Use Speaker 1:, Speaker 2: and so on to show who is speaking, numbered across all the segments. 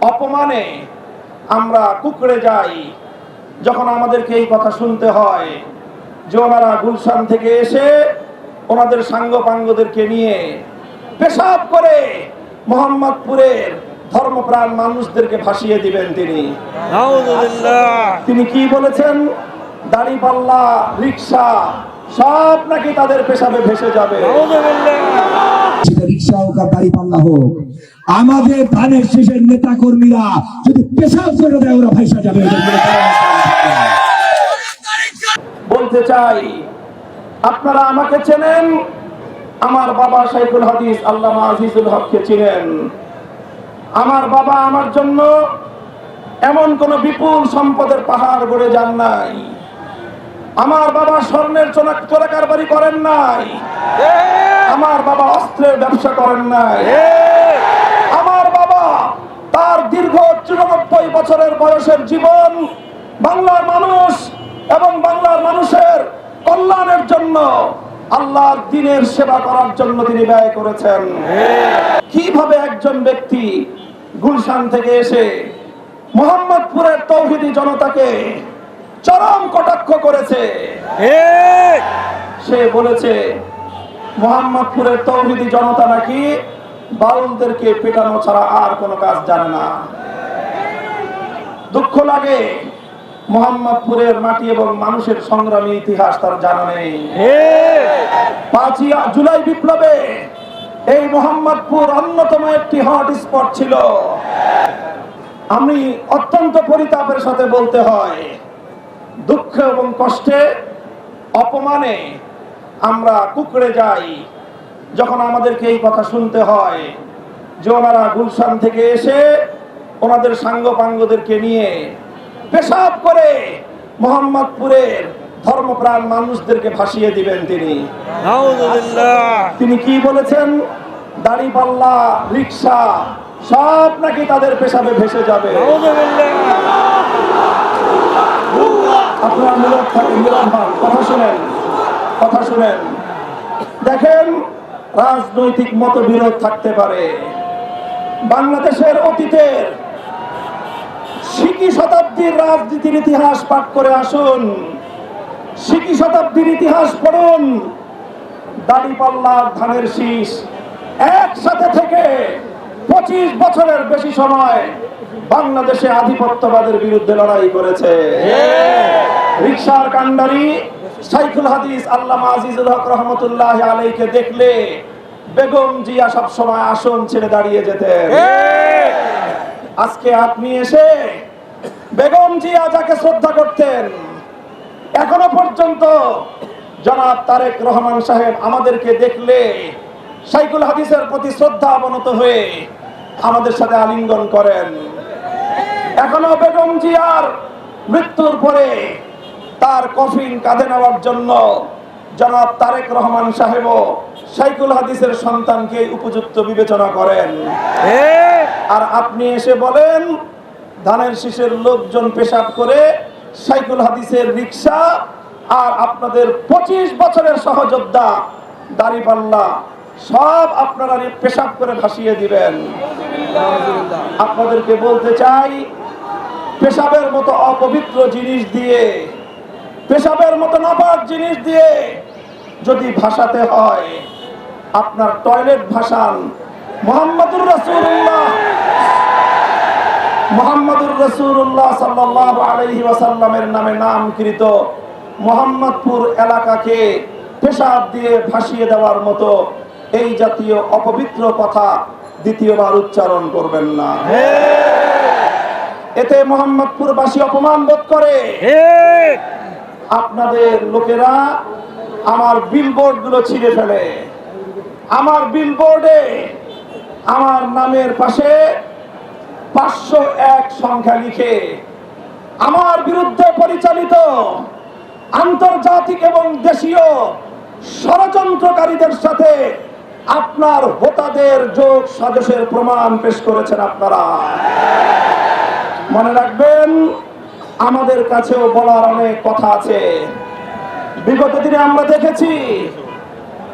Speaker 1: অপমানে আমরা কুঁকড়ে যাই যখন আমাদেরকে এই কথা শুনতে হয় যে ওনারা গুলশান থেকে এসে ওনাদের সাঙ্গপাঙ্গদেরকে নিয়ে পেশাব করে মোহাম্মদপুরের ধর্মপ্রাণ মানুষদেরকে ভাসিয়ে দিবেন। তিনি কি বলেছেন? দাড়িপাল্লা, রিক্সা সব নাকি তাদের পেশাবে ভেসে যাবে।
Speaker 2: রিক্সা হোক আর দাড়িপাল্লা হোক, আমাদের ধানের শীষের নেতা কর্মীরা যদি পেশাব করে দেয় ওরা ভাইসা যাবে।
Speaker 1: বলতে চাই, আপনারা আমাকে চেনেন, আমার বাবা শাইখুল হাদিস আল্লামা আজিজুল হককে চিনেন। আমার বাবা আমার জন্য এমন কোন বিপুল সম্পদের পাহাড় গড়ে যান নাই। আমার বাবা স্বর্ণের চোরাকারবারি করেন নাই। আমার বাবা অস্ত্রের ব্যবসা করেন নাই। আমার বাবা তার দীর্ঘ 94 বছরের বয়সের জীবন বাংলার মানুষ এবং বাংলার মানুষের কল্যাণের জন্য, আল্লাহর দ্বীনের সেবা করার জন্য তিনি ব্যয় করেছেন। কিভাবে একজন ব্যক্তি গুলশান থেকে এসে মোহাম্মদপুরের তৌহিদি জনতাকে চরম কটাক্ষ করেছে। সে বলেছে মোহাম্মদপুরের তৌহিদি জনতা নাকি বাউলদেরকে পেটানো ছাড়া আর কোনো কাজ জানে না। দুঃখ লাগে, মোহাম্মদপুরের মাটি এবং মানুষের সংগ্রামী ইতিহাস তার জানা নেই। 5ই জুলাই বিপ্লবে এই মোহাম্মদপুর অন্যতম একটি হট স্পট ছিল। আমি অত্যন্ত পরিতাপের সাথে বলতে হয়, দুঃখ এবং কষ্টে, অপমানে আমরা কুঁকড়ে যাই যখন আমাদেরকে এই কথা শুনতে হয় যে ওনারা গুলশান থেকে এসে ওনাদের সাঙ্গপাঙ্গদেরকে নিয়ে পেশাব করে মোহাম্মদপুরের ধর্মপ্রাণ মানুষদেরকে ভাসিয়ে দিবেন। তিনি কি বলেছেন? দাড়িপাল্লা, রিক্সা সব নাকি তাদের পেশাবে ভেসে যাবে। আপনারা নীরব থাকেন, নীরব হন, কথা শুনেন। দেখেন, রাজনৈতিক মতবিরোধ থাকতে পারে। বাংলাদেশের অতীতের সিকি শতাব্দীর রাজনীতির ইতিহাস পাঠ করে আসুন। সিকি শতাব্দীর ইতিহাস পড়ুন। দাড়িপাল্লার ধানের শীষ একসাথে থেকে 25 বছরের বেশি সময় বাংলাদেশে আধিপত্যবাদের বিরুদ্ধে লড়াই করেছে। রিকশার কান্ডারি শাইখুল হাদিস আল্লামা আজিজুল হক রহমতুল্লাহ আলাইহিকে দেখলে বেগম জিয়া সব সময় আসন ছেড়ে দাঁড়িয়ে যেতেন। আজকে আপনি এসে বেগম জিয়া যাকে শ্রদ্ধা করতেন, এখনো পর্যন্ত জনাব তারেক রহমান সাহেব আমাদেরকে দেখলে শাইখুল হাদিসের প্রতি শ্রদ্ধা অবনত হয়ে আমাদের সাথে আলিঙ্গন করেন। এখনো বেগম জিয়ার মৃত্যুর পরে তার কফিন কাঁধে নেওয়ার জন্য জনাব তারেক রহমান সাহেবও শাইখুল হাদিসের সন্তানকে উপযুক্ত বিবেচনা করেন। আর আপনি এসে বলেন ধানের শীষের লোকজন পেশাব করে শাইখুল হাদিসের রিকশা আর আপনাদের 25 বছরের সহযোদ্ধা দাড়িপাল্লা সব আপনারা পেশাব করে ভাসিয়ে দিবেন। আপনাদেরকে বলতে চাই, পেশাবের মতো অপবিত্র জিনিস দিয়ে, পেশাবের মতো নাপাক জিনিস দিয়ে যদি ভাসাতে হয়, আপনার টয়লেট ভাসান। মুহাম্মাদুর রাসূলুল্লাহ সাল্লাল্লাহু আলাইহি ওয়াসাল্লামের নামে নামকৃত মোহাম্মদপুর এলাকাকে পেশাব দিয়ে ভাসিয়ে দেওয়ার মতো এই জাতীয় অপবিত্র কথা দ্বিতীয়বার উচ্চারণ করবেন না। এতে মোহাম্মদপুরবাসী অপমান বোধ করে। আপনাদের লোকেরা আমার বিলবোর্ড গুলো ছিঁড়ে ফেলে। আমার বিলবোর্ডে আমার নামের পাশে 501 সংখ্যা লিখে আমার বিরুদ্ধে পরিচালিত আন্তর্জাতিক এবং দেশীয় ষড়যন্ত্রকারীদের সাথে আপনার হোতাদের যোগ সাজসের প্রমাণ পেশ করেছেন আপনারা। মনে রাখবেন, আমাদের কাছেও বলার অনেক কথা আছে। বিগত দিনে আমরা দেখেছি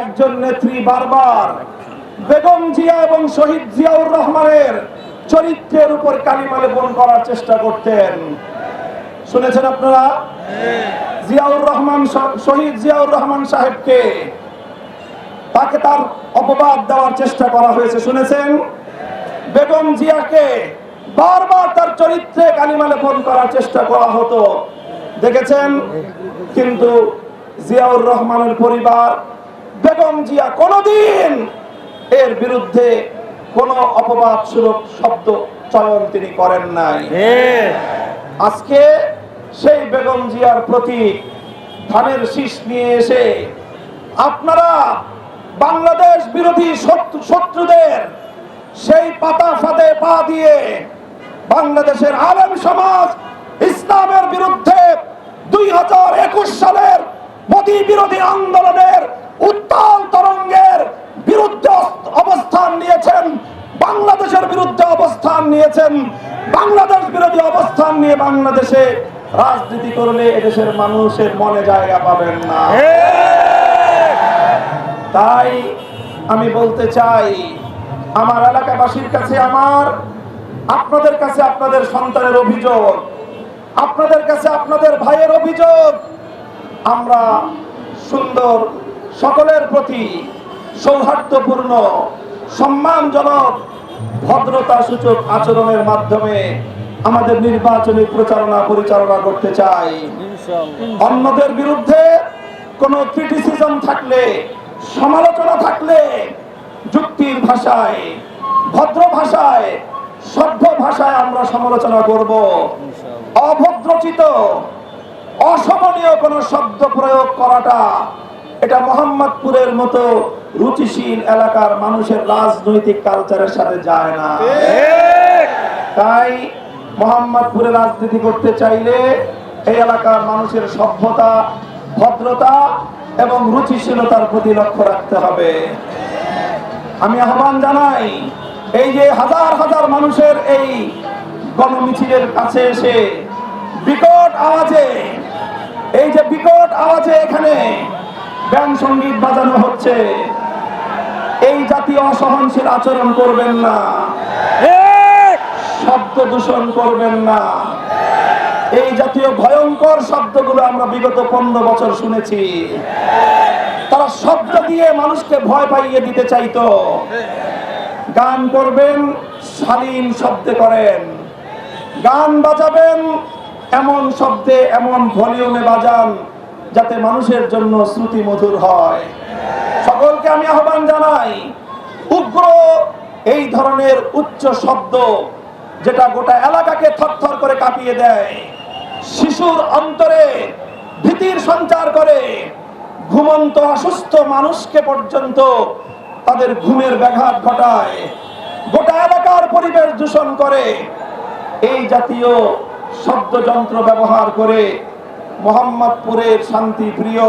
Speaker 1: একজন নেত্রী বারবার বেগম জিয়া এবং শহীদ জিয়াউর রহমানের চরিত্রের উপর কালিমা লেপন করার চেষ্টা করতেন। শুনেছেন আপনারা? জিয়াউর রহমান, শহীদ জিয়াউর রহমান সাহেবকে, তাকে তার অপবাদ দেওয়ার চেষ্টা করা হয়েছে, শুনেছেন? বেগম জিয়াকে বারবার তার চরিত্রে কালিমা লেপন করার চেষ্টা করা হতো, দেখেছেন? কিন্তু জিয়াউর রহমানের পরিবার, বেগম জিয়া কোনদিন এর বিরুদ্ধে কোন অপবাদ সুলভ শব্দ চয়ন তিনি করেন নাই। আজকে সেই বেগম জিয়ার প্রতি ধানের শীষ নিয়ে এসে আপনারা বাংলাদেশ বিরোধী শত্রুদের সেই পাতা ফাঁদে পা দিয়ে বাংলাদেশের আলেম সমাজ ইসলামের বিরুদ্ধে 2021 সালের মোদী বিরোধী আন্দোলনের উত্তাল তরঙ্গের বিরুদ্ধে অবস্থান নিয়েছেন, বাংলাদেশের বিরুদ্ধে অবস্থান নিয়েছেন। বাংলাদেশ বিরোধী অবস্থান নিয়ে বাংলাদেশে রাজনীতি করলে এদেশের মানুষের মনে জায়গা পাবেন না। তাই আমি বলতে চাই, আমার এলাকাবাসীর কাছে, আপনাদের কাছে আপনাদের সন্তানের অভিযোগ, আপনাদের কাছে আপনাদের ভাইয়ের অভিযোগ, আমরা সুন্দর, সকলের প্রতি সৌহার্দ্যপূর্ণ, সম্মানজনক, ভদ্রতা সূচক আচরণের মাধ্যমে আমাদের নির্বাচনী পরিচালনা করতে চাই। অন্যদের বিরুদ্ধে কোনো ক্রিটিসিজম থাকলে, সমালোচনা থাকলে যুক্তির ভাষায়, ভদ্র ভাষায়, সভ্য ভাষায় আমরা সমালোচনা করব। অভদ্রচিত, অশোভনীয় কোনো শব্দ প্রয়োগ করাটা, এটা মোহাম্মদপুরের মতো রুচিশীল এলাকার মানুষের রাজনৈতিক কালচারের সাথে যায় না। তাই মোহাম্মদপুরে রাজনীতি করতে চাইলে এই এলাকার মানুষের সভ্যতা, ভদ্রতা এবং রুচিশীলতার প্রতি লক্ষ্য রাখতে হবে। আমি আহ্বান জানাই, এই যে হাজার হাজার মানুষের এই গণমিছিলের কাছে এসে বিকট আওয়াজে, এই যে বিকট আওয়াজে এখানে গান সঙ্গীত বাজানো হচ্ছে, এই জাতীয় অসহনশীল আচরণ করবেন না, শব্দ দূষণ করবেন না। এই জাতীয় ভয়ঙ্কর শব্দগুলো আমরা বিগত 15 বছর শুনেছি। তারা শব্দ দিয়ে মানুষকে ভয় পাইয়ে দিতে চাইতো। গান করবেন, শালীন শব্দে করেন। গান বাজাবেন, এমন শব্দে, এমন ভলিউমে বাজান যাতে মানুষের জন্য শ্রুতি মধুর হয়। সকলকে আমি আহ্বান জানাই, উগ্র এই ধরনের উচ্চ শব্দ যেটা গোটা এলাকাকে থরথর করে কাঁপিয়ে দেয়, শিশুর অন্তরে ভীতির সঞ্চার করে, ঘুমন্ত অসুস্থ মানুষকে পর্যন্ত তাদের ঘুমের ব্যাঘাত ঘটায়, গোটা এলাকার পরিবেশ দূষণ করে, এই জাতীয় শব্দযন্ত্র ব্যবহার করে মোহাম্মদপুরের শান্তিপ্রিয়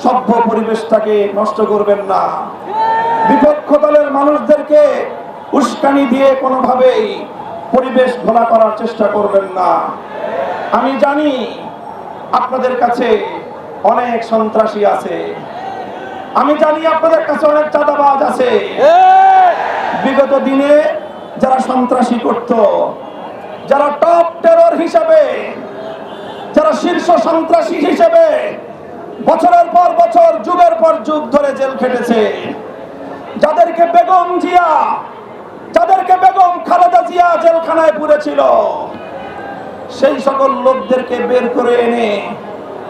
Speaker 1: সভ্য পরিবেশটাকে নষ্ট করবেন না। বিপক্ষ দলের মানুষদেরকে উস্কানি দিয়ে কোনোভাবেই পরিবেশ ঘোলা করার চেষ্টা করবেন না। আমি জানি আপনাদের কাছে অনেক সন্ত্রাসী আছে, আমি জানি আপনাদের কাছে অনেক চাঁদাবাজ আছে। বিগত দিনে যারা সন্ত্রাসী করত, যারা টপ টেরর হিসাবে, যারা শীর্ষ সন্ত্রাসী হিসেবে বছরের পর বছর, যুগের পর যুগ ধরে জেল খেটেছে, যাদেরকে বেগম জিয়া, যাদেরকে বেগম খালেদা জিয়া জেলখানায় পুরেছিল, সেই সকল লোকদেরকে বের করে এনে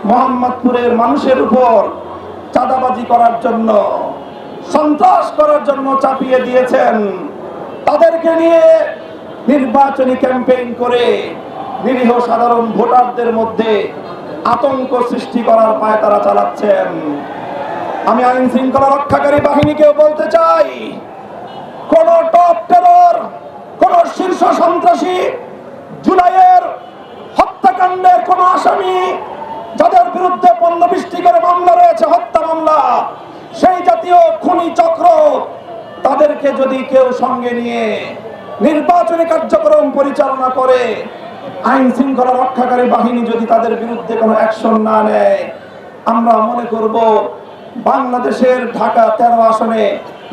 Speaker 1: মোহাম্মদপুরের মানুষের উপর চাঁদাবাজি করার জন্য, সন্ত্রাস করার জন্য চাপিয়ে দিয়েছেন। তাদেরকে নিয়ে নির্বাচনী ক্যাম্পেইন করে নিরীহ সাধারণ ভোটারদের মধ্যে আতঙ্ক সৃষ্টি করার পায়তারা চালাচ্ছেন। আমি আইন শৃঙ্খলা রক্ষাকারী বাহিনীকেও বলতে চাই, কোন টপ টেরর, কোন শীর্ষ সন্ত্রাসী, জুলাইয়ের হত্যাকাণ্ডের কোন আসামি, যাদের বিরুদ্ধে 15-20টি করে মামলা রয়েছে, হত্যা মামলা, সেই জাতীয় খুনি চক্র, তাদেরকে যদি কেউ সঙ্গে নিয়ে নির্বাচনী কার্যক্রম পরিচালনা করে, আইন শৃঙ্খলা রক্ষাকারী বাহিনী যদি তাদের বিরুদ্ধে কোনো অ্যাকশন না নেয়, আমরা মনে করব বাংলাদেশের ঢাকা 13 আসনে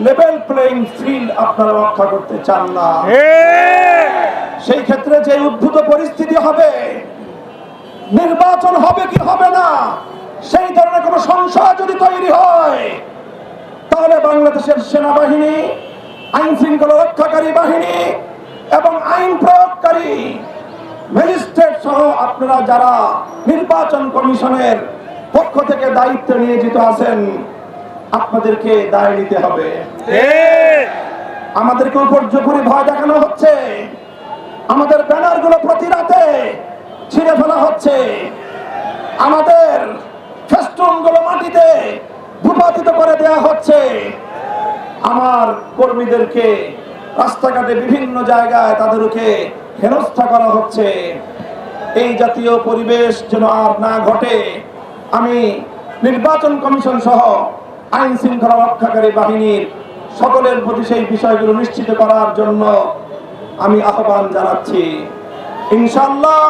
Speaker 1: লেভেল প্লেইং ফিল্ড আপনারা রক্ষা করতে চান না। সেই ক্ষেত্রে যে উদ্ভূত পরিস্থিতি হবে, নির্বাচন হবে কি হবে না, সেই ধরনের কোন সংশয় যদি তৈরি হয়, তাহলে বাংলাদেশের সেনাবাহিনী, আইন শৃঙ্খলা রক্ষাকারী বাহিনী এবং আইন প্রয়োগকারী ম্যাজিস্ট্রেট সহ আপনারা যারা নির্বাচন কমিশনের পক্ষ থেকে দায়িত্ব নিয়োজিত আছেন, আপনাদেরকে দায় নিতে হবে। আমাদেরকে উপর্যুপরি ভয় দেখানো হচ্ছে, আমাদের ব্যানারগুলো প্রতি রাতে ছিঁড়ে ফেলা হচ্ছে, আমাদের ফেস্টুনগুলো মাটিতে ভূপাতিত করে দেওয়া হচ্ছে, আমার কর্মীদেরকে রাস্তাঘাটে বিভিন্ন জায়গায় তাদেরকে হেনস্থা করা হচ্ছে। এই জাতীয় পরিবেশ যেন আর না ঘটে, আমি নির্বাচন কমিশন সহ আইন শৃঙ্খলা রক্ষাকারী বাহিনীর সকলের প্রতি সেই বিষয়গুলো নিশ্চিত করার জন্য আমি আহ্বান জানাচ্ছি। ইনশাআল্লাহ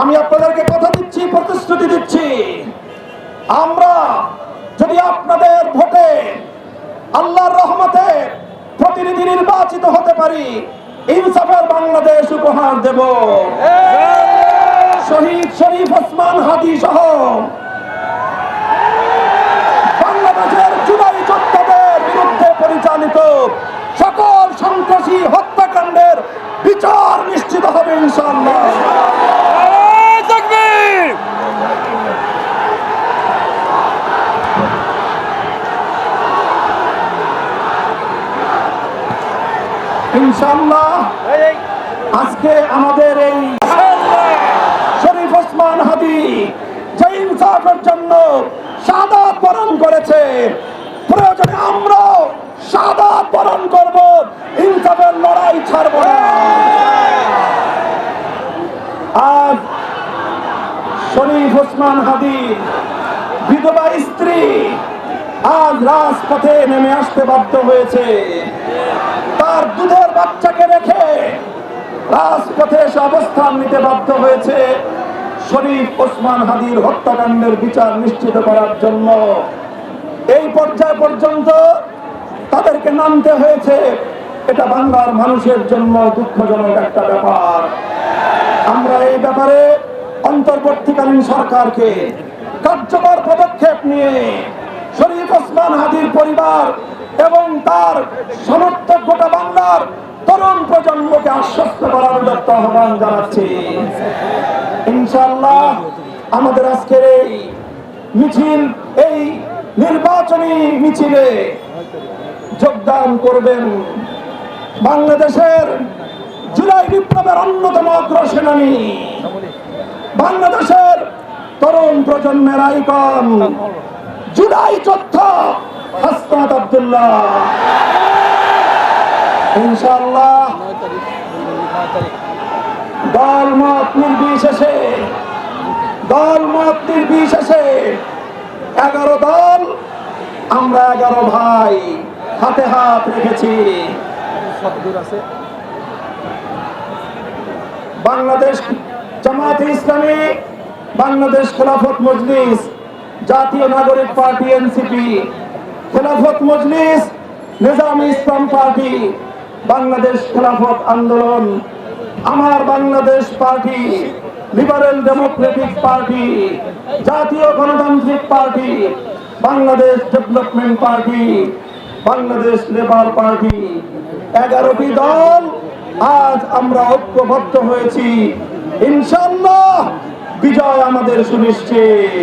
Speaker 1: আমি আপনাদেরকে কথা দিচ্ছি, প্রতিশ্রুতি দিচ্ছি, আমরা যদি আপনাদের ভোটে আল্লাহর রহমতে প্রতিনিধি নির্বাচিত হতে পারি, ইনসাফের বাংলাদেশ উপহার দেব। শহীদ শরীফ ওসমান হাদি সহ বাংলাদেশের জুলাই যোদ্ধাদের বিরুদ্ধে পরিচালিত সকল সন্ত্রাসী হত্যাকাণ্ডের বিচার নিশ্চিত হবে ইনশাআল্লাহ। ইনশাআল্লাহ আজকে আমাদের এই শরীফ ওসমান হাদি যে ইনসাফের জন্য শাহাদাত বরণ করেছে, প্রয়োজনে আমরাও শাহাদাত বরণ করব, ইনসাফের লড়াই ছাড়ব না। আজ শরীফ ওসমান হাদি বিধবা স্ত্রী আজ রাজপথে নেমে আসতে বাধ্য হয়েছে। তার দুধের বাচ্চাকে রেখে রাজপথে এসে অবস্থান নিতে বাধ্য হয়েছে শরীফ ওসমান হাদির হত্যাকাণ্ডের বিচার নিশ্চিত করার জন্য। এই পর্যায় পর্যন্ত তাদেরকে নামতে হয়েছে, এটা বাংলার মানুষের জন্য দুঃখজনক একটা ব্যাপার। আমরা এই ব্যাপারে অন্তর্বর্তীকালীন সরকারকে কার্যকর পদক্ষেপ নিয়ে শরীফ ওসমান হাদির পরিবার এবং তার সমর্থক গোটা বাংলার তরুণ প্রজন্মকে আশ্বস্ত করার উদাত্ত আহ্বান জানাচ্ছি। ইনশাআল্লাহ আমাদের আজকের এই মিছিল, এই নির্বাচনী মিছিলে যোগদান করবেন বাংলাদেশের জুলাই বিপ্লবের অন্যতম অগ্রসেনানী, বাংলাদেশের তরুণ প্রজন্মের আইকন, জুলাই যোদ্ধা হাসনাত আব্দুল্লাহ। ইনশাআল্লাহ দলমত নির্বিশেষে 11 দল, আমরা 11 ভাই হাতে হাত রেখেছি। বাংলাদেশ জামায়াতে ইসলামী, বাংলাদেশ খেলাফত মজলিস, জাতীয় নাগরিক Party NCP, Khelafat Majlis, Nizami Islam Party, Bangladesh Khelafat Andolan, Amar Bangladesh Party, Liberal Democratic Party, Jatiya Gonotantrik Party, Bangladesh Development Party, Bangladesh Labour Party, 11টি দল আজ আমরা ঐক্যবদ্ধ হয়েছি। ইনশাআল্লাহ বিজয় আমাদের সুনিশ্চিত।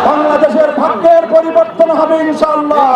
Speaker 1: বাংলাদেশের ভাগ্যের পরিবর্তন হবে ইনশাআল্লাহ।